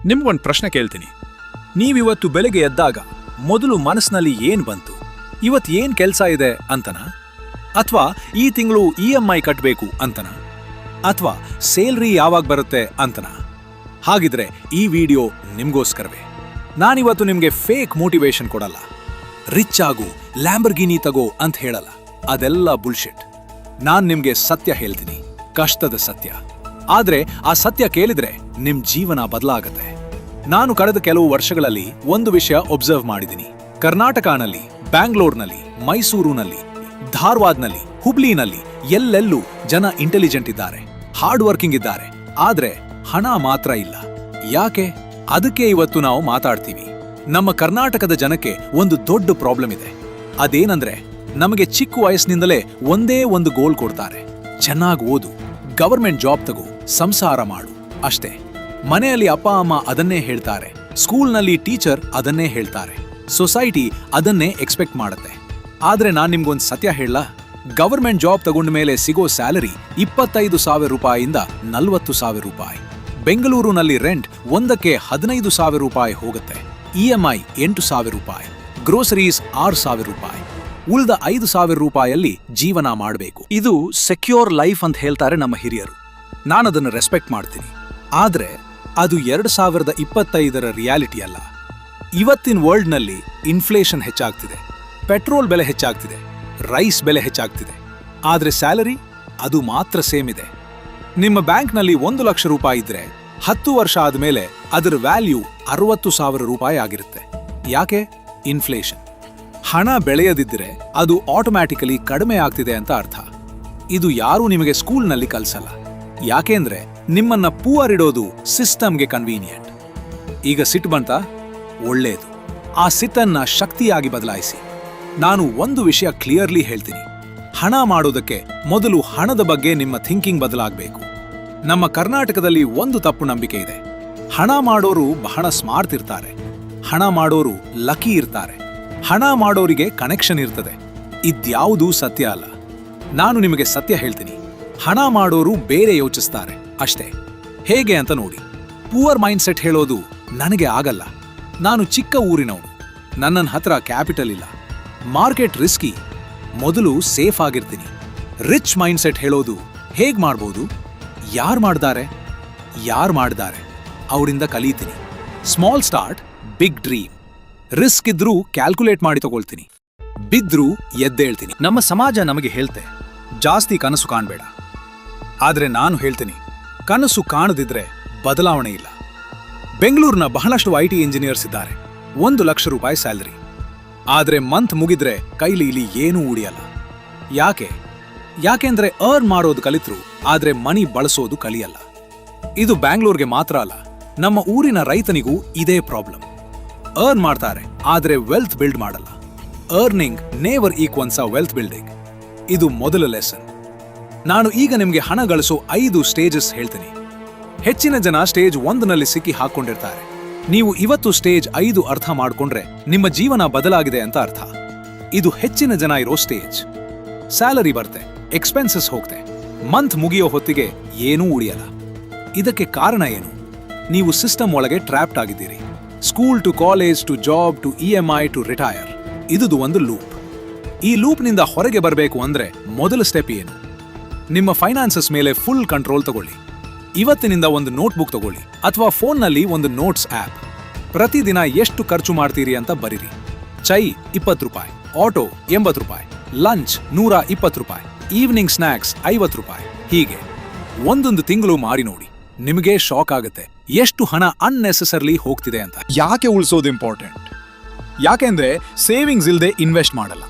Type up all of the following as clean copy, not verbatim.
ನಿಮ್ಗೊಂದು ಪ್ರಶ್ನೆ ಕೇಳ್ತೀನಿ. ನೀವಿವತ್ತು ಬೆಳಗ್ಗೆ ಎದ್ದಾಗ ಮೊದಲು ಮನಸ್ಸಿನಲ್ಲಿ ಏನ್ ಬಂತು? ಇವತ್ತು ಏನ್ ಕೆಲಸ ಇದೆ ಅಂತನಾ? ಅಥವಾ ಈ ತಿಂಗಳು EMI ಕಟ್ಟಬೇಕು ಅಂತನಾ? ಅಥವಾ ಸೇಲ್ರಿ ಯಾವಾಗ ಬರುತ್ತೆ ಅಂತನಾ? ಹಾಗಿದ್ರೆ ಈ ವಿಡಿಯೋ ನಿಮ್ಗೋಸ್ಕರವೇ. ನಾನಿವತ್ತು ನಿಮ್ಗೆ ಫೇಕ್ ಮೋಟಿವೇಶನ್ ಕೊಡಲ್ಲ. ರಿಚ್ ಆಗು, ಲ್ಯಾಂಬರ್ಗಿನಿ ತಗೋ ಅಂತ ಹೇಳಲ್ಲ. ಅದೆಲ್ಲ ಬುಲ್ಶಿಟ್. ನಾನ್ ನಿಮ್ಗೆ ಸತ್ಯ ಹೇಳ್ತೀನಿ, ಕಷ್ಟದ ಸತ್ಯ. ಆದ್ರೆ ಆ ಸತ್ಯ ಕೇಳಿದ್ರೆ ನಿಮ್ ಜೀವನ ಬದಲಾಗತ್ತೆ. ನಾನು ಕಳೆದ ಕೆಲವು ವರ್ಷಗಳಲ್ಲಿ ಒಂದು ವಿಷಯ ಒಬ್ಸರ್ವ್ ಮಾಡಿದ್ದೀನಿ. ಕರ್ನಾಟಕನಲ್ಲಿ, ಬ್ಯಾಂಗ್ಳೂರ್ನಲ್ಲಿ, ಮೈಸೂರಿನಲ್ಲಿ, ಧಾರವಾಡ್ನಲ್ಲಿ, ಹುಬ್ಳಿನಲ್ಲಿ ಎಲ್ಲೆಲ್ಲೂ ಜನ ಇಂಟೆಲಿಜೆಂಟ್ ಇದ್ದಾರೆ, ಹಾರ್ಡ್ ವರ್ಕಿಂಗ್ ಇದ್ದಾರೆ. ಆದ್ರೆ ಹಣ ಮಾತ್ರ ಇಲ್ಲ. ಯಾಕೆ? ಅದಕ್ಕೆ ಇವತ್ತು ನಾವು ಮಾತಾಡ್ತೀವಿ. ನಮ್ಮ ಕರ್ನಾಟಕದ ಜನಕ್ಕೆ ಒಂದು ದೊಡ್ಡ ಪ್ರಾಬ್ಲಮ್ ಇದೆ. ಅದೇನಂದ್ರೆ, ನಮಗೆ ಚಿಕ್ಕ ವಯಸ್ಸಿನಿಂದಲೇ ಒಂದೇ ಒಂದು ಗೋಲ್ ಕೊಡ್ತಾರೆ: ಚೆನ್ನಾಗಿ ಓದು, ಗವರ್ಮೆಂಟ್ ಜಾಬ್ ತಗೋ, ಸಂಸಾರ ಮಾಡು. ಅಷ್ಟೇ. ಮನೆಯಲ್ಲಿ ಅಪ್ಪ ಅಮ್ಮ ಅದನ್ನೇ ಹೇಳ್ತಾರೆ, ಸ್ಕೂಲ್ನಲ್ಲಿ ಟೀಚರ್ ಅದನ್ನೇ ಹೇಳ್ತಾರೆ, ಸೊಸೈಟಿ ಅದನ್ನೇ ಎಕ್ಸ್ಪೆಕ್ಟ್ ಮಾಡುತ್ತೆ. ಆದ್ರೆ ನಾನ್ ನಿಮ್ಗೊಂದು ಸತ್ಯ ಹೇಳಲ್ಲ. ಗವರ್ಮೆಂಟ್ ಜಾಬ್ ತಗೊಂಡ ಮೇಲೆ ಸಿಗೋ ಸ್ಯಾಲರಿ 25,000 ರೂಪಾಯಿಯಿಂದ 40,000 ರೂಪಾಯಿ. ಬೆಂಗಳೂರಿನಲ್ಲಿ ರೆಂಟ್ ಒಂದಕ್ಕೆ 15,000 ರೂಪಾಯಿ ಹೋಗುತ್ತೆ. EMI 8,000 ರೂಪಾಯಿ, ಗ್ರೋಸರೀಸ್ 6,000 ರೂಪಾಯಿ. ಉಳಿದ 5,000 ರೂಪಾಯಲ್ಲಿ ಜೀವನ ಮಾಡಬೇಕು. ಇದು ಸೆಕ್ಯೂರ್ ಲೈಫ್ ಅಂತ ಹೇಳ್ತಾರೆ ನಮ್ಮ ಹಿರಿಯರು. ನಾನದನ್ನು ರೆಸ್ಪೆಕ್ಟ್ ಮಾಡ್ತೀನಿ. ಆದ್ರೆ ಅದು 2025ರ ರಿಯಾಲಿಟಿ ಅಲ್ಲ. ಇವತ್ತಿನ ವರ್ಲ್ಡ್ನಲ್ಲಿ ಇನ್ಫ್ಲೇಷನ್ ಹೆಚ್ಚಾಗ್ತಿದೆ, ಪೆಟ್ರೋಲ್ ಬೆಲೆ ಹೆಚ್ಚಾಗ್ತಿದೆ, ರೈಸ್ ಬೆಲೆ ಹೆಚ್ಚಾಗ್ತಿದೆ. ಆದ್ರೆ ಸ್ಯಾಲರಿ ಅದು ಮಾತ್ರ ಸೇಮ್ ಇದೆ. ನಿಮ್ಮ ಬ್ಯಾಂಕ್ನಲ್ಲಿ 1 ಲಕ್ಷ ರೂಪಾಯಿ ಇದ್ರೆ 10 ವರ್ಷ ಆದ್ಮೇಲೆ ಅದರ ವ್ಯಾಲ್ಯೂ 60,000 ರೂಪಾಯಿ ಆಗಿರುತ್ತೆ. ಯಾಕೆ? ಇನ್ಫ್ಲೇಷನ್. ಹಣ ಬೆಳೆಯದಿದ್ದರೆ ಅದು ಆಟೋಮ್ಯಾಟಿಕಲಿ ಕಡಿಮೆ ಆಗ್ತಿದೆ ಅಂತ ಅರ್ಥ. ಇದು ಯಾರೂ ನಿಮಗೆ ಸ್ಕೂಲ್ನಲ್ಲಿ ಕಲಿಸಲ್ಲ. ಯಾಕೆಂದ್ರೆ ನಿಮ್ಮನ್ನ ಪೂವರ್ ಇಡೋದು ಸಿಸ್ಟಮ್ಗೆ ಕನ್ವೀನಿಯಂಟ್. ಈಗ ಸಿಟ್ಟು ಬಂತಾ? ಒಳ್ಳೇದು. ಆ ಸಿಟ್ಟನ್ನ ಶಕ್ತಿಯಾಗಿ ಬದಲಾಯಿಸಿ. ನಾನು ಒಂದು ವಿಷಯ ಕ್ಲಿಯರ್ಲಿ ಹೇಳ್ತೀನಿ. ಹಣ ಮಾಡೋದಕ್ಕೆ ಮೊದಲು ಹಣದ ಬಗ್ಗೆ ನಿಮ್ಮ ಥಿಂಕಿಂಗ್ ಬದಲಾಗಬೇಕು. ನಮ್ಮ ಕರ್ನಾಟಕದಲ್ಲಿ ಒಂದು ತಪ್ಪು ನಂಬಿಕೆ ಇದೆ: ಹಣ ಮಾಡೋರು ಬಹಳ ಸ್ಮಾರ್ಟ್ ಇರ್ತಾರೆ, ಹಣ ಮಾಡೋರು ಲಕ್ಕಿ ಇರ್ತಾರೆ, ಹಣ ಮಾಡೋರಿಗೆ ಕನೆಕ್ಷನ್ ಇರ್ತದೆ. ಇದ್ಯಾವುದೂ ಸತ್ಯ ಅಲ್ಲ. ನಾನು ನಿಮಗೆ ಸತ್ಯ ಹೇಳ್ತೀನಿ. ಹಣ ಮಾಡೋರು ಬೇರೆ ಯೋಚಿಸ್ತಾರೆ ಅಷ್ಟೇ. ಹೇಗೆ ಅಂತ ನೋಡಿ. ಪೂವರ್ ಮೈಂಡ್ ಸೆಟ್ ಹೇಳೋದು ನನಗೆ ಆಗಲ್ಲ, ನಾನು ಚಿಕ್ಕ ಊರಿನವನು, ನನ್ನ ಹತ್ರ ಕ್ಯಾಪಿಟಲ್ ಇಲ್ಲ, ಮಾರ್ಕೆಟ್ ರಿಸ್ಕಿ, ಮೊದಲು ಸೇಫ್ ಆಗಿರ್ತೀನಿ. ರಿಚ್ ಮೈಂಡ್ ಸೆಟ್ ಹೇಳೋದು ಹೇಗ್ ಮಾಡ್ಬೋದು, ಯಾರು ಮಾಡ್ತಾರೆ ಅವರಿಂದ ಕಲಿತೀನಿ. Small start, big dream. Risk ಇದ್ರೂ ಕ್ಯಾಲ್ಕುಲೇಟ್ ಮಾಡಿ ತಗೊಳ್ತೀನಿ, ಬಿದ್ರೂ ಎದ್ದೇಳ್ತೀನಿ. ನಮ್ಮ ಸಮಾಜ ನಮಗೆ ಹೇಳ್ತೆ ಜಾಸ್ತಿ ಕನಸು ಕಾಣಬೇಡ. ಆದ್ರೆ ನಾನು ಹೇಳ್ತೀನಿ, ಕನಸು ಕಾಣದಿದ್ರೆ ಬದಲಾವಣೆ ಇಲ್ಲ. ಬೆಂಗಳೂರಿನ ಬಹಳಷ್ಟು IT ಇಂಜಿನಿಯರ್ಸ್ ಇದ್ದಾರೆ, 1 ಲಕ್ಷ ರೂಪಾಯಿ ಸ್ಯಾಲರಿ. ಆದ್ರೆ ಮಂತ್ ಮುಗಿದ್ರೆ ಕೈಲಿ ಇಲ್ಲಿ ಏನೂ ಉಳಿಯಲ್ಲ. ಯಾಕೆಂದ್ರೆ ಅರ್ನ್ ಮಾಡೋದು ಕಲಿತ್ರು, ಆದ್ರೆ ಮನಿ ಬಳಸೋದು ಕಲಿಯಲ್ಲ. ಇದು ಬ್ಯಾಂಗ್ಳೂರ್ಗೆ ಮಾತ್ರ ಅಲ್ಲ, ನಮ್ಮ ಊರಿನ ರೈತನಿಗೂ ಇದೇ ಪ್ರಾಬ್ಲಮ್. ಅರ್ನ್ ಮಾಡ್ತಾರೆ, ಆದ್ರೆ ವೆಲ್ತ್ ಬಿಲ್ಡ್ ಮಾಡಲ್ಲ. Earning never equals wealth building. ಇದು ಮೊದಲ ಲೆಸನ್. ನಾನು ಈಗ ನಿಮ್ಗೆ ಹಣ ಗಳಿಸೋ 5 ಸ್ಟೇಜಸ್ ಹೇಳ್ತೀನಿ. ಹೆಚ್ಚಿನ ಜನ ಸ್ಟೇಜ್ 1ನಲ್ಲಿ ಸಿಕ್ಕಿ ಹಾಕೊಂಡಿರ್ತಾರೆ. ನೀವು ಇವತ್ತು ಸ್ಟೇಜ್ 5 ಅರ್ಥ ಮಾಡ್ಕೊಂಡ್ರೆ ನಿಮ್ಮ ಜೀವನ ಬದಲಾಗಿದೆ ಅಂತ ಅರ್ಥ. ಇದು ಹೆಚ್ಚಿನ ಜನ ಇರೋ ಸ್ಟೇಜ್. ಸ್ಯಾಲರಿ ಬರ್ತೆ, ಎಕ್ಸ್ಪೆನ್ಸಸ್ ಹೋಗ್ತೆ, ಮಂತ್ ಮುಗಿಯೋ ಹೊತ್ತಿಗೆ ಏನೂ ಉಳಿಯಲ್ಲ. ಇದಕ್ಕೆ ಕಾರಣ ಏನು? ನೀವು ಸಿಸ್ಟಮ್ ಒಳಗೆ ಟ್ರ್ಯಾಪ್ಡ್ ಆಗಿದ್ದೀರಿ. School to college to job to EMI to retire. ಇದುದು ಒಂದು ಲೂಪ್. ಈ ಲೂಪ್ನಿಂದ ಹೊರಗೆ ಬರಬೇಕು ಅಂದ್ರೆ ಮೊದಲ ಸ್ಟೆಪ್ ಏನು? ನಿಮ್ಮ ಫೈನಾನ್ಸಸ್ ಮೇಲೆ ಫುಲ್ ಕಂಟ್ರೋಲ್ ತಗೊಳ್ಳಿ. ಇವತ್ತಿನಿಂದ ಒಂದು ನೋಟ್ಬುಕ್ ತಗೊಳ್ಳಿ, ಅಥವಾ ಫೋನ್ನಲ್ಲಿ ಒಂದು ನೋಟ್ಸ್ ಆಪ್. ಪ್ರತಿದಿನ ಎಷ್ಟು ಖರ್ಚು ಮಾಡ್ತೀರಿ ಅಂತ ಬರೀರಿ. ಚೈ 20 ರೂಪಾಯಿ, ಆಟೋ 80 ರೂಪಾಯಿ, ಲಂಚ್ 120 ರೂಪಾಯಿ, ಈವ್ನಿಂಗ್ ಸ್ನ್ಯಾಕ್ಸ್ 50 ರೂಪಾಯಿ. ಹೀಗೆ ಒಂದೊಂದು ತಿಂಗಳು ಮಾಡಿ ನೋಡಿ. ನಿಮಗೆ ಶಾಕ್ ಆಗುತ್ತೆ ಎಷ್ಟು ಹಣ ಅನ್ನೆಸೆಸರ್ಲಿ ಹೋಗ್ತಿದೆ ಅಂತ. ಯಾಕೆ ಉಳಿಸೋದು ಇಂಪಾರ್ಟೆಂಟ್? ಯಾಕೆಂದ್ರೆ ಸೇವಿಂಗ್ಸ್ ಇಲ್ದೆ ಇನ್ವೆಸ್ಟ್ ಮಾಡಲ್ಲ.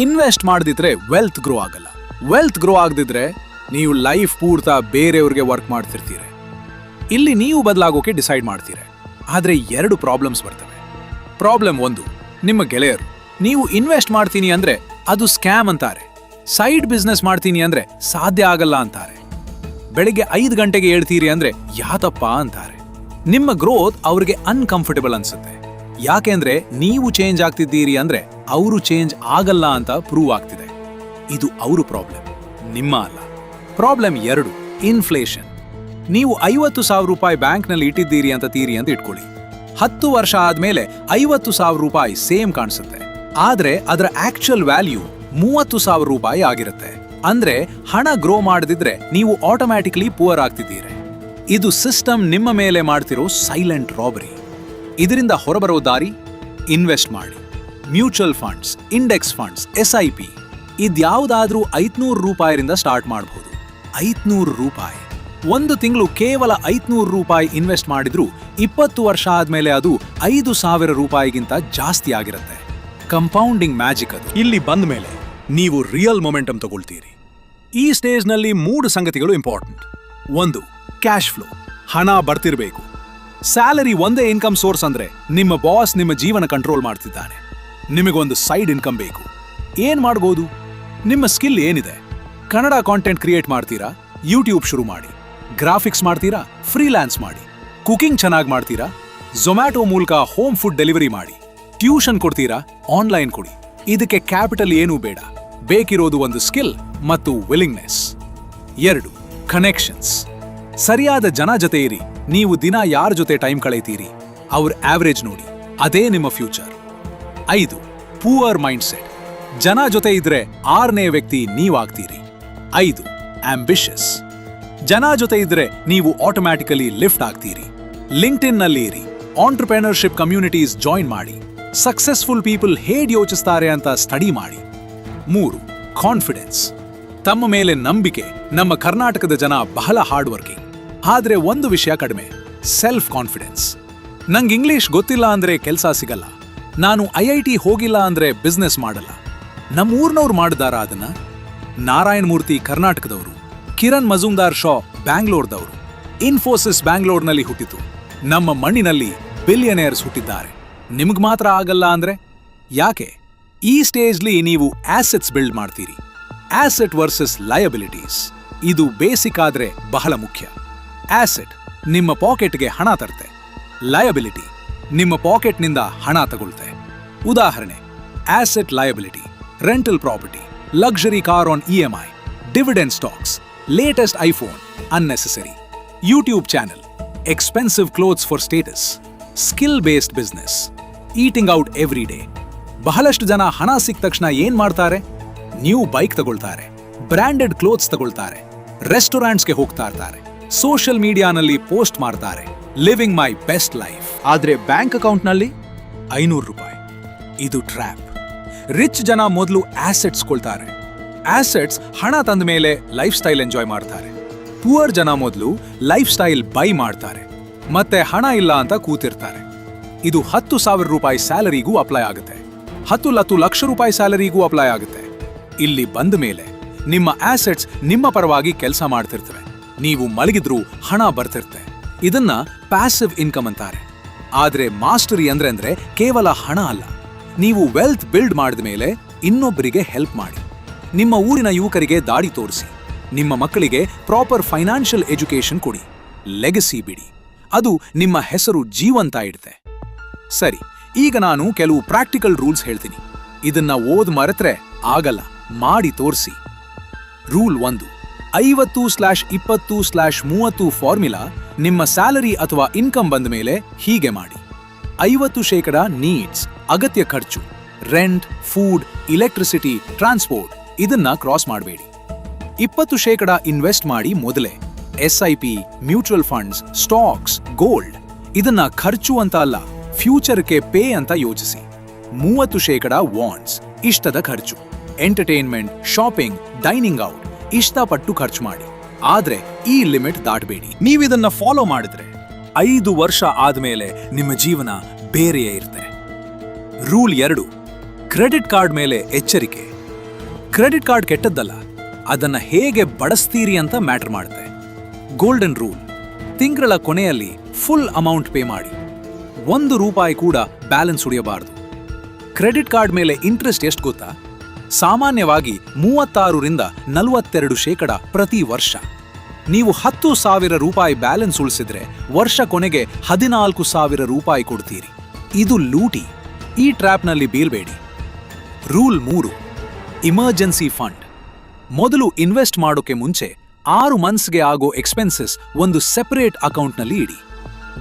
ಇನ್ವೆಸ್ಟ್ ಮಾಡದಿದ್ರೆ ವೆಲ್ತ್ ಗ್ರೋ ಆಗಲ್ಲ. ವೆಲ್ತ್ ಗ್ರೋ ಆಗದಿದ್ರೆ ನೀವು ಲೈಫ್ ಪೂರ್ತ ಬೇರೆಯವ್ರಿಗೆ ವರ್ಕ್ ಮಾಡ್ತಿರ್ತೀರಿ. ಇಲ್ಲಿ ನೀವು ಬದಲಾಗೋಕೆ ಡಿಸೈಡ್ ಮಾಡ್ತೀರ. ಆದ್ರೆ 2 ಪ್ರಾಬ್ಲಮ್ಸ್ ಬರ್ತವೆ. ಪ್ರಾಬ್ಲಮ್ 1, ನಿಮ್ಮ ಗೆಳೆಯರು ನೀವು ಇನ್ವೆಸ್ಟ್ ಮಾಡ್ತೀನಿ ಅಂದ್ರೆ ಅದು ಸ್ಕ್ಯಾಮ್ ಅಂತಾರೆ. ಸೈಡ್ ಬಿಸ್ನೆಸ್ ಮಾಡ್ತೀನಿ ಅಂದ್ರೆ ಸಾಧ್ಯ ಆಗಲ್ಲ ಅಂತಾರೆ. ಬೆಳಿಗ್ಗೆ 5 ಗಂಟೆಗೆ ಹೇಳ್ತೀರಿ ಅಂದ್ರೆ ಯಾತಪ್ಪ ಅಂತಾರೆ. ನಿಮ್ಮ ಗ್ರೋತ್ ಅವ್ರಿಗೆ ಅನ್ಕಂಫರ್ಟಬಲ್ ಅನ್ಸುತ್ತೆ. ಯಾಕೆಂದ್ರೆ ನೀವು ಚೇಂಜ್ ಆಗ್ತಿದ್ದೀರಿ ಅಂದ್ರೆ ಅವರು ಚೇಂಜ್ ಆಗಲ್ಲ ಅಂತ ಪ್ರೂವ್ ಆಗ್ತಿದೆ. ಇದು ಅವರು ಪ್ರಾಬ್ಲಮ್, ನಿಮ್ಮ ಅಲ್ಲ. Problem 2, inflation. ನೀವು 50,000 ರೂಪಾಯಿ ಬ್ಯಾಂಕ್ನಲ್ಲಿ ಇಟ್ಟಿದ್ದೀರಿ ಅಂತ ಇಟ್ಕೊಳ್ಳಿ. 10 ವರ್ಷ ಆದ್ಮೇಲೆ 50,000 ರೂಪಾಯಿ ಸೇಮ್ ಕಾಣಿಸುತ್ತೆ. ಆದ್ರೆ ಅದರ ಆಕ್ಚುಯಲ್ ವ್ಯಾಲ್ಯೂ 30,000 ರೂಪಾಯಿ ಆಗಿರುತ್ತೆ. ಅಂದ್ರೆ ಹಣ ಗ್ರೋ ಮಾಡದಿದ್ರೆ ನೀವು ಆಟೋಮ್ಯಾಟಿಕ್ಲಿ ಪುವರ್ ಆಗ್ತಿದ್ದೀರಿ. ಇದು ಸಿಸ್ಟಮ್ ನಿಮ್ಮ ಮೇಲೆ ಮಾಡ್ತಿರೋ ಸೈಲೆಂಟ್ ರಾಬರಿ. ಇದರಿಂದ ಹೊರಬರೋ ದಾರಿ ಇನ್ವೆಸ್ಟ್ ಮಾಡಿ. Mutual funds, index funds, SIP ಇದ್ಯಾವುದಾದ್ರೂ 500 ರೂಪಾಯಿರಿಂದ ಸ್ಟಾರ್ಟ್ ಮಾಡಬಹುದು. 500 ರೂಪಾಯಿ. ಒಂದು ತಿಂಗಳು ಕೇವಲ 500 ರೂಪಾಯಿ ಇನ್ವೆಸ್ಟ್ ಮಾಡಿದ್ರೂ 20 ವರ್ಷ ಆದ್ಮೇಲೆ ಅದು 5,000 ರೂಪಾಯಿಗಿಂತ ಜಾಸ್ತಿ ಆಗಿರುತ್ತೆ. ಕಂಪೌಂಡಿಂಗ್ ಮ್ಯಾಜಿಕ್ ಅದು. ಇಲ್ಲಿ ಬಂದ ಮೇಲೆ ನೀವು ರಿಯಲ್ ಮೊಮೆಂಟಮ್ ತಗೊಳ್ತೀರಿ. ಈ ಸ್ಟೇಜ್ನಲ್ಲಿ 3 ಸಂಗತಿಗಳು ಇಂಪಾರ್ಟೆಂಟ್. 1, cash flow. ಹಣ ಬರ್ತಿರ್ಬೇಕು. ಸ್ಯಾಲರಿ ಒಂದೇ ಇನ್ಕಮ್ ಸೋರ್ಸ್ ಅಂದ್ರೆ ನಿಮ್ಮ ಬಾಸ್ ನಿಮ್ಮ ಜೀವನ ಕಂಟ್ರೋಲ್ ಮಾಡ್ತಿದ್ದಾನೆ. ನಿಮಗೊಂದು ಸೈಡ್ ಇನ್ಕಮ್ ಬೇಕು. ಏನ್ ಮಾಡ್ಬೋದು? ನಿಮ್ಮ ಸ್ಕಿಲ್ ಏನಿದೆ? ಕನ್ನಡ ಕಾಂಟೆಂಟ್ ಕ್ರಿಯೇಟ್ ಮಾಡ್ತೀರಾ? ಯೂಟ್ಯೂಬ್ ಶುರು ಮಾಡಿ. ಗ್ರಾಫಿಕ್ಸ್ ಮಾಡ್ತೀರಾ? ಫ್ರೀಲ್ಯಾನ್ಸ್ ಮಾಡಿ. ಕುಕಿಂಗ್ ಚೆನ್ನಾಗಿ ಮಾಡ್ತೀರಾ? ಝೊಮ್ಯಾಟೊ ಮೂಲಕ ಹೋಮ್ ಫುಡ್ ಡೆಲಿವರಿ ಮಾಡಿ. ಟ್ಯೂಷನ್ ಕೊಡ್ತೀರಾ? ಆನ್ಲೈನ್ ಕೊಡಿ. ಇದಕ್ಕೆ ಕ್ಯಾಪಿಟಲ್ ಏನೂ ಬೇಡ. ಬೇಕಿರೋದು ಒಂದು ಸ್ಕಿಲ್ ಮತ್ತು ವಿಲ್ಲಿಂಗ್ನೆಸ್. 2, ಕನೆಕ್ಷನ್ಸ್. ಸರಿಯಾದ ಜನ ಜೊತೆ ಇರಿ. ನೀವು ದಿನ ಯಾರ ಜೊತೆ ಟೈಮ್ ಕಳೆಯುತ್ತೀರಿ ಅವ್ರ ಆವರೇಜ್ ನೋಡಿ. ಅದೇ ನಿಮ್ಮ ಫ್ಯೂಚರ್. 5, poor mindset. ಜನ ಜೊತೆ ಇದ್ರೆ 6ನೇ ವ್ಯಕ್ತಿ ನೀವಾಗ್ತೀರಿ. 5, ಆಂಬಿಷಸ್. ಜನ ಜೊತೆ ಇದ್ರೆ ನೀವು ಆಟೋಮ್ಯಾಟಿಕಲಿ ಲಿಫ್ಟ್ ಆಗ್ತೀರಿ. ಲಿಂಕ್ಡ್ಇನ್ ನಲ್ಲಿ ಇರಿ. ಆಂಟ್ರಪ್ರೆನರ್ಶಿಪ್ ಕಮ್ಯುನಿಟೀಸ್ ಜಾಯಿನ್ ಮಾಡಿ. ಸಕ್ಸಸ್ಫುಲ್ ಪೀಪಲ್ ಹೇಗೆ ಯೋಚಿಸ್ತಾರೆ ಅಂತ ಸ್ಟಡಿ ಮಾಡಿ. 3, ಕಾನ್ಫಿಡೆನ್ಸ್. ತಮ್ಮ ಮೇಲೆ ನಂಬಿಕೆ. ನಮ್ಮ ಕರ್ನಾಟಕದ ಜನ ಬಹಳ ಹಾರ್ಡ್ ವರ್ಕಿಂಗ್. ಆದ್ರೆ ಒಂದು ವಿಷಯ ಕಡಿಮೆ, ಸೆಲ್ಫ್ ಕಾನ್ಫಿಡೆನ್ಸ್. ನಂಗೆ ಇಂಗ್ಲಿಷ್ ಗೊತ್ತಿಲ್ಲ ಅಂದ್ರೆ ಕೆಲಸ ಸಿಗಲ್ಲ. ನಾನು IIT ಹೋಗಿಲ್ಲ ಅಂದ್ರೆ ಬಿಸ್ನೆಸ್ ಮಾಡಲ್ಲ. ನಮ್ಮೂರ್ನವ್ರು ಮಾಡಿದಾರ ಅದನ್ನ? ನಾರಾಯಣ ಮೂರ್ತಿ ಕರ್ನಾಟಕದವರು, ಕಿರಣ್ ಮಜುಮ್ದಾರ್ ಶಾ ಬ್ಯಾಂಗ್ಳೂರ್ದವರು. ಇನ್ಫೋಸಿಸ್ ಬ್ಯಾಂಗ್ಳೂರ್ನಲ್ಲಿ ಹುಟ್ಟಿತು. ನಮ್ಮ ಮಣ್ಣಿನಲ್ಲಿ ಬಿಲಿಯನೇರ್ಸ್ ಹುಟ್ಟಿದ್ದಾರೆ. ನಿಮ್ಗ್ ಮಾತ್ರ ಆಗಲ್ಲ ಅಂದ್ರೆ ಯಾಕೆ? ಈ ಸ್ಟೇಜ್ಲಿ ನೀವು ಆಸೆಟ್ಸ್ ಬಿಲ್ಡ್ ಮಾಡ್ತೀರಿ. Asset versus liabilities. ಇದು ಬೇಸಿಕ್ ಆದ್ರೆ ಬಹಳ ಮುಖ್ಯ. ಆಸೆಟ್ ನಿಮ್ಮ ಪಾಕೆಟ್ಗೆ ಹಣ ತರುತ್ತೆ. ಲಯಬಿಲಿಟಿ ನಿಮ್ಮ ಪಾಕೆಟ್ನಿಂದ ಹಣ ತಗೊಳ್ತೆ. ಉದಾಹರಣೆ, asset liability: rental property, luxury car on EMI, dividend stocks, latest iPhone, unnecessary. YouTube channel, expensive clothes for status, skill based business, eating out every day. ಬಹಳಷ್ಟು ಜನ ಹಣ ಸಿಕ್ಕ ತಕ್ಷಣ ಏನ್ ಮಾಡ್ತಾರೆ? ನ್ಯೂ ಬೈಕ್ ತಗೊಳ್ತಾರೆ, ಬ್ರ್ಯಾಂಡೆಡ್ ಕ್ಲೋತ್ಸ್ ತಗೊಳ್ತಾರೆ, ರೆಸ್ಟೋರೆಂಟ್ಸ್ಗೆ ಹೋಗ್ತಾ ಇರ್ತಾರೆ, ಸೋಷಿಯಲ್ ಮೀಡಿಯಾನಲ್ಲಿ ಪೋಸ್ಟ್ ಮಾಡ್ತಾರೆ, ಲಿವಿಂಗ್ ಮೈ ಬೆಸ್ಟ್ ಲೈಫ್. ಆದ್ರೆ ಬ್ಯಾಂಕ್ ಅಕೌಂಟ್ನಲ್ಲಿ 500 ರೂಪಾಯಿ. ಇದು ಟ್ರ್ಯಾಪ್. ರಿಚ್ ಜನ ಮೊದಲು ಆಸೆಟ್ಸ್ ಕೊಳ್ತಾರೆ. ಆಸೆಟ್ಸ್ ಹಣ ತಂದ ಮೇಲೆ ಲೈಫ್ ಸ್ಟೈಲ್ ಎಂಜಾಯ್ ಮಾಡ್ತಾರೆ. ಪುವರ್ ಜನ ಮೊದಲು ಲೈಫ್ ಸ್ಟೈಲ್ ಬೈ ಮಾಡ್ತಾರೆ, ಮತ್ತೆ ಹಣ ಇಲ್ಲ ಅಂತ ಕೂತಿರ್ತಾರೆ. ಇದು 10,000 ರೂಪಾಯಿ ಸ್ಯಾಲರಿಗೂ ಅಪ್ಲೈ ಆಗುತ್ತೆ. 10 ಲಕ್ಷ ರೂಪಾಯಿ ಸ್ಯಾಲರಿಗೂ ಅಪ್ಲೈ ಆಗುತ್ತೆ. ಇಲ್ಲಿ ಬಂದ ಮೇಲೆ ನಿಮ್ಮ ಆಸೆಟ್ಸ್ ನಿಮ್ಮ ಪರವಾಗಿ ಕೆಲಸ ಮಾಡ್ತಿರ್ತವೆ. ನೀವು ಮಲಗಿದ್ರೂ ಹಣ ಬರ್ತಿರುತ್ತೆ. ಇದನ್ನ ಪ್ಯಾಸಿವ್ ಇನ್ಕಮ್ ಅಂತಾರೆ. ಆದ್ರೆ ಮಾಸ್ಟರಿ ಅಂದ್ರೆ ಕೇವಲ ಹಣ ಅಲ್ಲ. ನೀವು ವೆಲ್ತ್ ಬಿಲ್ಡ್ ಮಾಡಿದ ಮೇಲೆ ಇನ್ನೊಬ್ಬರಿಗೆ ಹೆಲ್ಪ್ ಮಾಡಿ. ನಿಮ್ಮ ಊರಿನ ಯುವಕರಿಗೆ ದಾರಿ ತೋರಿಸಿ. ನಿಮ್ಮ ಮಕ್ಕಳಿಗೆ ಪ್ರಾಪರ್ ಫೈನಾನ್ಷಿಯಲ್ ಎಜುಕೇಶನ್ ಕೊಡಿ. ಲೆಗಸಿ ಬಿಡಿ. ಅದು ನಿಮ್ಮ ಹೆಸರು ಜೀವಂತ ಇಡುತ್ತೆ. ಸರಿ, ಈಗ ನಾನು ಕೆಲವು ಪ್ರಾಕ್ಟಿಕಲ್ ರೂಲ್ಸ್ ಹೇಳ್ತೀನಿ. ಇದನ್ನ ಓದ್ ಮರೆತ್ರೆ ಆಗಲ್ಲ, ಮಾಡಿ ತೋರಿಸಿ. ರೂಲ್ 1: 50/20/30 ಫಾರ್ಮುಲಾ ನಿಮ್ಮ ಸ್ಯಾಲರಿ ಅಥವಾ ಇನ್ಕಮ್ ಬಂದ ಮೇಲೆ ಹೀಗೆ ಮಾಡಿ. 50% ನೀಡ್ಸ್, ಅಗತ್ಯ ಖರ್ಚು, ರೆಂಟ್, ಫುಡ್, ಇಲೆಕ್ಟ್ರಿಸಿಟಿ, ಟ್ರಾನ್ಸ್ಪೋರ್ಟ್. ಇದನ್ನ ಕ್ರಾಸ್ ಮಾಡಬೇಡಿ. 20% ಇನ್ವೆಸ್ಟ್ ಮಾಡಿ ಮೊದಲೇ. SIP, mutual funds, stocks, gold. ಇದನ್ನ ಖರ್ಚು ಅಂತ ಅಲ್ಲ, ಫ್ಯೂಚರ್ಗೆ ಪೇ ಅಂತ ಯೋಚಿಸಿ. 30% ವಾಂಟ್ಸ್, ಇಷ್ಟದ ಖರ್ಚು, ಎಂಟರ್ಟೈನ್ಮೆಂಟ್, ಶಾಪಿಂಗ್, ಡೈನಿಂಗ್ ಔಟ್. ಇಷ್ಟಪಟ್ಟು ಖರ್ಚು ಮಾಡಿ. ಆದ್ರೆ ಈ ಲಿಮಿಟ್ ದಾಟಬೇಡಿ. ನೀವಿದನ್ನ ಫಾಲೋ ಮಾಡಿದ್ರೆ 5 ವರ್ಷ ಆದ್ಮೇಲೆ ನಿಮ್ಮ ಜೀವನ ಬೇರೆಯೇ ಇರುತ್ತೆ. ರೂಲ್ 2: ಕ್ರೆಡಿಟ್ ಕಾರ್ಡ್ ಮೇಲೆ ಎಚ್ಚರಿಕೆ. ಕ್ರೆಡಿಟ್ ಕಾರ್ಡ್ ಕೆಟ್ಟದ್ದಲ್ಲ, ಅದನ್ನ ಹೇಗೆ ಬಳಸ್ತೀರಿ ಅಂತ ಮ್ಯಾಟರ್ ಮಾಡುತ್ತೆ. ಗೋಲ್ಡನ್ ರೂಲ್: ತಿಂಗಳ ಕೊನೆಯಲ್ಲಿ ಫುಲ್ ಅಮೌಂಟ್ ಪೇ ಮಾಡಿ. 1 ರೂಪಾಯಿ ಕೂಡ ಬ್ಯಾಲೆನ್ಸ್ ಉಳಿಯಬಾರದು. ಕ್ರೆಡಿಟ್ ಕಾರ್ಡ್ ಮೇಲೆ ಇಂಟ್ರೆಸ್ಟ್ ಎಷ್ಟು ಗೊತ್ತಾ? ಸಾಮಾನ್ಯವಾಗಿ 36ರಿಂದ 42% ಪ್ರತಿ ವರ್ಷ. ನೀವು 10,000 ರೂಪಾಯಿ ಬ್ಯಾಲೆನ್ಸ್ ಉಳಿಸಿದ್ರೆ ವರ್ಷ ಕೊನೆಗೆ 14,000 ರೂಪಾಯಿ ಕೊಡ್ತೀರಿ. ಇದು ಲೂಟಿ. ಈ ಟ್ರ್ಯಾಪ್ನಲ್ಲಿ ಬೀಳ್ಬೇಡಿ. Rule 3: emergency fund. ಮೊದಲು ಇನ್ವೆಸ್ಟ್ ಮಾಡೋಕೆ ಮುಂಚೆ 6 ಮಂತ್ಸ್ಗೆ ಆಗೋ ಎಕ್ಸ್ಪೆನ್ಸಸ್ ಒಂದು ಸೆಪರೇಟ್ ಅಕೌಂಟ್ನಲ್ಲಿ ಇಡಿ.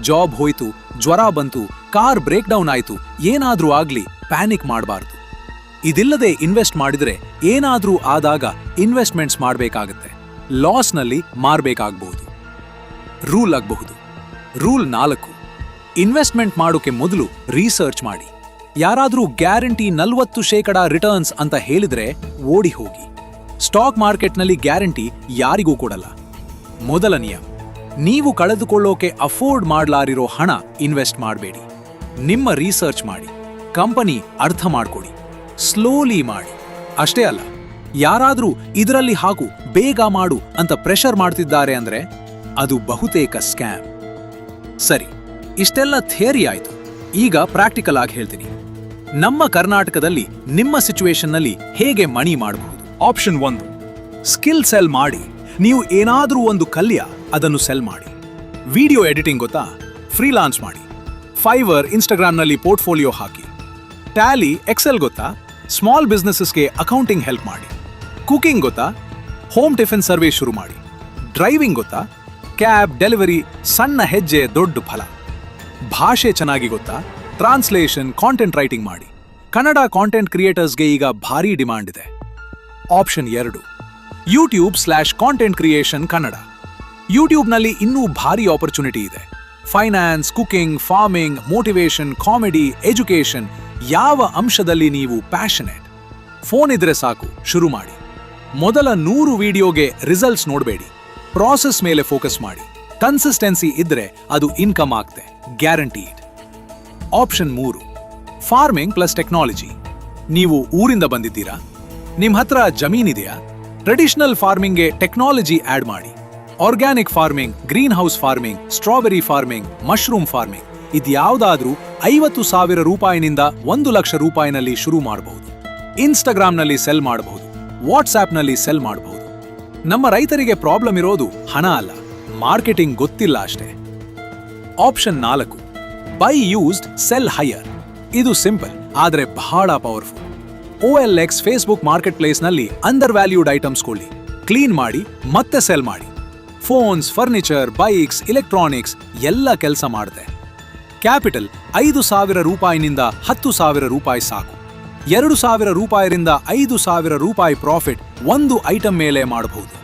ಜಾಬ್ ಹೋಯ್ತು, ಜ್ವರ ಬಂತು, ಕಾರ್ ಬ್ರೇಕ್ ಡೌನ್ ಆಯ್ತು, ಏನಾದ್ರೂ ಆಗ್ಲಿ ಪ್ಯಾನಿಕ್ ಮಾಡಬಾರ್ದು. ಇದಿಲ್ಲದೆ ಇನ್ವೆಸ್ಟ್ ಮಾಡಿದ್ರೆ ಏನಾದ್ರೂ ಆದಾಗ ಇನ್ವೆಸ್ಟ್ಮೆಂಟ್ಸ್ ಮಾಡಬೇಕಾಗತ್ತೆ, ಲಾಸ್ನಲ್ಲಿ ಮಾರಬೇಕಾಗಬಹುದು, ರೂಲ್ ಆಗಬಹುದು. ರೂಲ್ 4, ಇನ್ವೆಸ್ಟ್ಮೆಂಟ್ ಮಾಡೋಕೆ ಮೊದಲು ರಿಸರ್ಚ್ ಮಾಡಿ. ಯಾರಾದ್ರೂ ಗ್ಯಾರಂಟಿ 40% ರಿಟರ್ನ್ಸ್ ಅಂತ ಹೇಳಿದ್ರೆ ಓಡಿ ಹೋಗಿ. ಸ್ಟಾಕ್ ಮಾರ್ಕೆಟ್ನಲ್ಲಿ ಗ್ಯಾರಂಟಿ ಯಾರಿಗೂ ಕೊಡಲ್ಲ. ಮೊದಲ ನಿಯಮ, ನೀವು ಕಳೆದುಕೊಳ್ಳೋಕೆ ಅಫೋರ್ಡ್ ಮಾಡಲಾರಿರೋ ಹಣ ಇನ್ವೆಸ್ಟ್ ಮಾಡಬೇಡಿ. ನಿಮ್ಮ ರಿಸರ್ಚ್ ಮಾಡಿ, ಕಂಪನಿ ಅರ್ಥ ಮಾಡ್ಕೊಡಿ, ಸ್ಲೋಲಿ ಮಾಡಿ. ಅಷ್ಟೇ ಅಲ್ಲ, ಯಾರಾದ್ರೂ ಇದರಲ್ಲಿ ಹಾಕು, ಬೇಗ ಮಾಡು ಅಂತ ಪ್ರೆಷರ್ ಮಾಡ್ತಿದ್ದಾರೆ ಅಂದ್ರೆ ಅದು ಬಹುತೇಕ ಸ್ಕ್ಯಾಮ್. ಸರಿ, ಇಷ್ಟೆಲ್ಲ ಥಿಯರಿ ಆಯ್ತು. ಈಗ ಪ್ರಾಕ್ಟಿಕಲ್ ಆಗಿ ಹೇಳ್ತೀನಿ. ನಮ್ಮ ಕರ್ನಾಟಕದಲ್ಲಿ ನಿಮ್ಮ ಸಿಚುವೇಶನ್ನಲ್ಲಿ ಹೇಗೆ ಮನಿ ಮಾಡಬಹುದು? ಆಪ್ಷನ್ 1, ಸ್ಕಿಲ್ ಸೆಲ್ ಮಾಡಿ. ನೀವು ಏನಾದ್ರೂ ಒಂದು ಕಲ್ಯ ಅದನ್ನು ಸೆಲ್ ಮಾಡಿ. ವಿಡಿಯೋ ಎಡಿಟಿಂಗ್ ಗೊತ್ತಾ? ಫ್ರೀಲಾನ್ಸ್ ಮಾಡಿ. ಫೈವರ್, ಇನ್ಸ್ಟಾಗ್ರಾಮ್ನಲ್ಲಿ ಪೋರ್ಟ್ಫೋಲಿಯೋ ಹಾಕಿ. ಟ್ಯಾಲಿ, ಎಕ್ಸೆಲ್ ಗೊತ್ತಾ? ಸ್ಮಾಲ್ ಬಿಸ್ನೆಸಸ್ಗೆ ಅಕೌಂಟಿಂಗ್ ಹೆಲ್ಪ್ ಮಾಡಿ. ಕುಕಿಂಗ್ ಗೊತ್ತಾ? ಹೋಮ್ ಟಿಫಿನ್ ಸರ್ವಿಸ್ ಶುರು ಮಾಡಿ. ಡ್ರೈವಿಂಗ್ ಗೊತ್ತಾ? ಕ್ಯಾಬ್, ಡೆಲಿವರಿ, ಸಣ್ಣ ಹೆಜ್ಜೆ ದೊಡ್ಡ ಫಲ. ಭಾಷೆ ಚೆನ್ನಾಗಿ ಗೊತ್ತಾ? ಟ್ರಾನ್ಸ್ಲೇಷನ್, ಕಾಂಟೆಂಟ್ ರೈಟಿಂಗ್ ಮಾಡಿ. ಕನ್ನಡ ಕಾಂಟೆಂಟ್ ಕ್ರಿಯೇಟರ್ಸ್ಗೆ ಈಗ ಭಾರಿ ಡಿಮಾಂಡ್ ಇದೆ. Option 2, YouTube content creation Kannada. ಯೂಟ್ಯೂಬ್ನಲ್ಲಿ ಇನ್ನೂ ಭಾರಿ ಆಪರ್ಚುನಿಟಿ ಇದೆ. Finance, cooking, farming, motivation, comedy, education, ಯಾವ ಅಂಶದಲ್ಲಿ ನೀವು ಪ್ಯಾಷನೇಟ್, ಫೋನ್ ಇದ್ರೆ ಸಾಕು, ಶುರು ಮಾಡಿ. ಮೊದಲ 100 ವಿಡಿಯೋಗೆ ರಿಸಲ್ಟ್ಸ್ ನೋಡಬೇಡಿ, ಪ್ರಾಸೆಸ್ ಮೇಲೆ ಫೋಕಸ್ ಮಾಡಿ. ಕನ್ಸಿಸ್ಟೆನ್ಸಿ ಇದ್ರೆ ಅದು ಇನ್ಕಮ್ ಆಗ್ತೆ, guaranteed. Option 3, farming plus technology. ನೀವು ಊರಿಂದ ಬಂದಿದ್ದೀರಾ? ನಿಮ್ ಹತ್ರ ಜಮೀನಿದೆಯಾ? ಟ್ರೆಡಿಷನಲ್ ಫಾರ್ಮಿಂಗ್ಗೆ ಟೆಕ್ನಾಲಜಿ ಆಡ್ ಮಾಡಿ. Organic farming, green house farming, strawberry farming, mushroom farming, ಇದ್ಯಾವುದಾದ್ರೂ 50,000 ರೂಪಾಯಿನಿಂದ 1,00,000 ರೂಪಾಯಿನಲ್ಲಿ ಶುರು ಮಾಡಬಹುದು. ಇನ್ಸ್ಟಾಗ್ರಾಮ್ನಲ್ಲಿ ಸೆಲ್ ಮಾಡಬಹುದು, ವಾಟ್ಸ್ಆಪ್ನಲ್ಲಿ ಸೆಲ್ ಮಾಡಬಹುದು. ನಮ್ಮ ರೈತರಿಗೆ ಪ್ರಾಬ್ಲಮ್ ಇರೋದು ಹಣ ಅಲ್ಲ, ಮಾರ್ಕೆಟಿಂಗ್ ಗೊತ್ತಿಲ್ಲ ಅಷ್ಟೇ. Option 4, buy used sell higher. ಇದು ಸಿಂಪಲ್ ಆದ್ರೆ ಬಹಳ ಪವರ್ಫುಲ್. OLX, ಫೇಸ್ಬುಕ್ ಮಾರ್ಕೆಟ್ ಪ್ಲೇಸ್ನಲ್ಲಿ ಅಂಡರ್ ವ್ಯಾಲ್ಯೂಡ್ ಐಟಮ್ಸ್ ಕೊಳ್ಳಿ, ಕ್ಲೀನ್ ಮಾಡಿ ಮತ್ತೆ ಸೆಲ್ ಮಾಡಿ. ಫೋನ್ಸ್, ಫರ್ನಿಚರ್, ಬೈಕ್ಸ್, ಇಲೆಕ್ಟ್ರಾನಿಕ್ಸ್ ಎಲ್ಲ ಕೆಲಸ ಮಾಡುತ್ತೆ. ಕ್ಯಾಪಿಟಲ್ 5,000 ರೂಪಾಯಿನಿಂದ 10,000 ರೂಪಾಯಿ ಸಾಕು. 2,000 ರೂಪಾಯಿರಿಂದ 5,000 ರೂಪಾಯಿ ಪ್ರಾಫಿಟ್ ಒಂದು ಐಟಮ್ ಮೇಲೆ ಮಾಡಬಹುದು.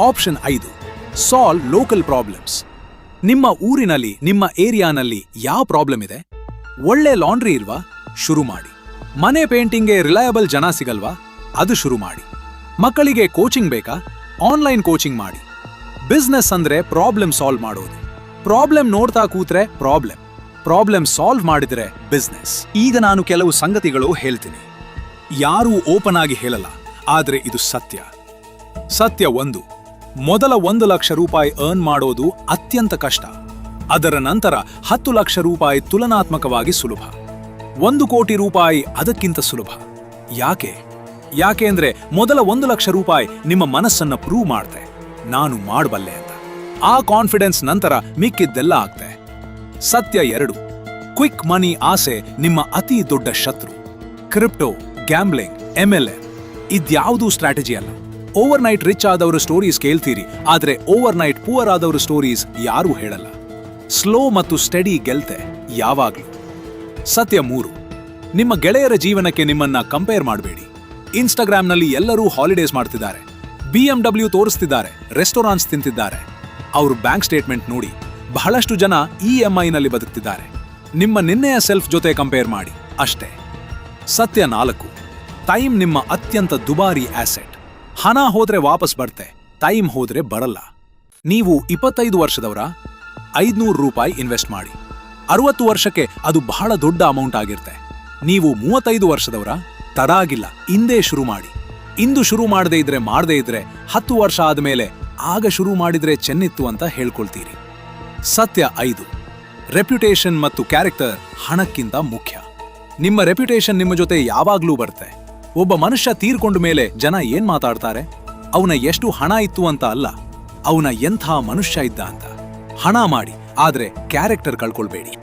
Option 5, solve local problems. ನಿಮ್ಮ ಊರಿನಲ್ಲಿ, ನಿಮ್ಮ ಏರಿಯಾನಲ್ಲಿ ಯಾವ ಪ್ರಾಬ್ಲಮ್ ಇದೆ? ಒಳ್ಳೆ ಲಾಂಡ್ರಿ ಇಲ್ವಾ? ಶುರು ಮಾಡಿ. ಮನೆ ಪೇಂಟಿಂಗ್ಗೆ ರಿಲಯಬಲ್ ಜನ ಸಿಗಲ್ವಾ? ಅದು ಶುರು ಮಾಡಿ. ಮಕ್ಕಳಿಗೆ ಕೋಚಿಂಗ್ ಬೇಕಾ? ಆನ್ಲೈನ್ ಕೋಚಿಂಗ್ ಮಾಡಿ. ಬಿಸ್ನೆಸ್ ಅಂದ್ರೆ ಪ್ರಾಬ್ಲಮ್ ಸಾಲ್ವ್ ಮಾಡೋದು. ಪ್ರಾಬ್ಲಮ್ ನೋಡ್ತಾ ಕೂತ್ರೆ ಪ್ರಾಬ್ಲಮ್ ಸಾಲ್ವ್ ಮಾಡಿದ್ರೆ ಬಿಸ್ನೆಸ್. ಈಗ ನಾನು ಕೆಲವು ಸಂಗತಿಗಳು ಹೇಳ್ತೀನಿ. ಯಾರೂ ಓಪನ್ ಆಗಿ ಹೇಳಲ್ಲ, ಆದ್ರೆ ಇದು ಸತ್ಯ. ಸತ್ಯ 1, ಮೊದಲ 1,00,000 ರೂಪಾಯಿ ಅರ್ನ್ ಮಾಡೋದು ಅತ್ಯಂತ ಕಷ್ಟ. ಅದರ ನಂತರ 10 ಲಕ್ಷ ರೂಪಾಯಿ ತುಲನಾತ್ಮಕವಾಗಿ ಸುಲಭ. 1 ಕೋಟಿ ರೂಪಾಯಿ ಅದಕ್ಕಿಂತ ಸುಲಭ. ಯಾಕೆ ಅಂದ್ರೆ ಮೊದಲ 1,00,000 ರೂಪಾಯಿ ನಿಮ್ಮ ಮನಸ್ಸನ್ನ ಪ್ರೂವ್ ಮಾಡ್ತೆ, ನಾನು ಮಾಡಬಲ್ಲೆ ಅಂತ. ಆ ಕಾನ್ಫಿಡೆನ್ಸ್ ನಂತರ ಮಿಕ್ಕಿದ್ದೆಲ್ಲ ಆಗ್ತೆ. ಸತ್ಯ 2, ಕ್ವಿಕ್ ಮನಿ ಆಸೆ ನಿಮ್ಮ ಅತಿ ದೊಡ್ಡ ಶತ್ರು. ಕ್ರಿಪ್ಟೋ, ಗ್ಯಾಂಬ್ಲಿಂಗ್, MLM ಇದ್ಯಾವುದೂ ಸ್ಟ್ರಾಟಜಿ ಅಲ್ಲ. ಓವರ್ ನೈಟ್ ರಿಚ್ ಆದವರು ಸ್ಟೋರೀಸ್ ಕೇಳ್ತೀರಿ, ಆದ್ರೆ ಓವರ್ ನೈಟ್ ಪೂವರ್ ಆದವರು ಸ್ಟೋರೀಸ್ ಯಾರೂ ಹೇಳಲ್ಲ. ಸ್ಲೋ ಮತ್ತು ಸ್ಟಡಿ ಗೆಲ್ತೆ ಯಾವಾಗ್ಲೂ. ಸತ್ಯ 3, ನಿಮ್ಮ ಗೆಳೆಯರ ಜೀವನಕ್ಕೆ ನಿಮ್ಮನ್ನ ಕಂಪೇರ್ ಮಾಡಬೇಡಿ. ಇನ್ಸ್ಟಾಗ್ರಾಮ್ನಲ್ಲಿ ಎಲ್ಲರೂ ಹಾಲಿಡೇಸ್ ಮಾಡ್ತಿದ್ದಾರೆ, BMW ತೋರಿಸ್ತಿದ್ದಾರೆ, ರೆಸ್ಟೋರಾಂಟ್ಸ್ ತಿಂತಿದ್ದಾರೆ. ಅವರು ಬ್ಯಾಂಕ್ ಸ್ಟೇಟ್ಮೆಂಟ್ ನೋಡಿ. ಬಹಳಷ್ಟು ಜನ EMI-ನಲ್ಲಿ ಬದುಕ್ತಿದ್ದಾರೆ. ನಿಮ್ಮ ನಿನ್ನೆಯ ಸೆಲ್ಫ್ ಜೊತೆ ಕಂಪೇರ್ ಮಾಡಿ ಅಷ್ಟೇ. ಸತ್ಯ 4, ಟೈಮ್ ನಿಮ್ಮ ಅತ್ಯಂತ ದುಬಾರಿ ಆಸೆಟ್. ಹಣ ಹೋದ್ರೆ ವಾಪಸ್ ಬರ್ತೆ, ಟೈಮ್ ಹೋದ್ರೆ ಬರಲ್ಲ. ನೀವು 25 ವರ್ಷದವರ 500 ರೂಪಾಯಿ ಇನ್ವೆಸ್ಟ್ ಮಾಡಿ. 60 ವರ್ಷಕ್ಕೆ ಅದು ಬಹಳ ದೊಡ್ಡ ಅಮೌಂಟ್ ಆಗಿರುತ್ತೆ. ನೀವು 35 ವರ್ಷದವರ, ತಡ ಆಗಿಲ್ಲ, ಇಂದೇ ಶುರು ಮಾಡಿ. ಇಂದು ಶುರು ಮಾಡದೇ ಇದ್ರೆ 10 ವರ್ಷ ಆದ್ಮೇಲೆ ಆಗ ಶುರು ಮಾಡಿದ್ರೆ ಚೆನ್ನಿತ್ತು ಅಂತ ಹೇಳ್ಕೊಳ್ತೀರಿ. ಸತ್ಯ 5, ರೆಪ್ಯುಟೇಷನ್ ಮತ್ತು ಕ್ಯಾರೆಕ್ಟರ್ ಹಣಕ್ಕಿಂತ ಮುಖ್ಯ. ನಿಮ್ಮ ರೆಪ್ಯುಟೇಷನ್ ನಿಮ್ಮ ಜೊತೆ ಯಾವಾಗ್ಲೂ ಬರುತ್ತೆ. ಒಬ್ಬ ಮನುಷ್ಯ ತೀರ್ಕೊಂಡ ಮೇಲೆ ಜನ ಏನ್ ಮಾತಾಡ್ತಾರೆ? ಅವನ ಎಷ್ಟು ಹಣ ಇತ್ತು ಅಂತ ಅಲ್ಲ, ಅವನ ಎಂಥ ಮನುಷ್ಯ ಇದ್ದ ಅಂತ. ಹಣ ಮಾಡಿ, ಆದ್ರೆ ಕ್ಯಾರೆಕ್ಟರ್ ಕಳ್ಕೊಳ್ಬೇಡಿ.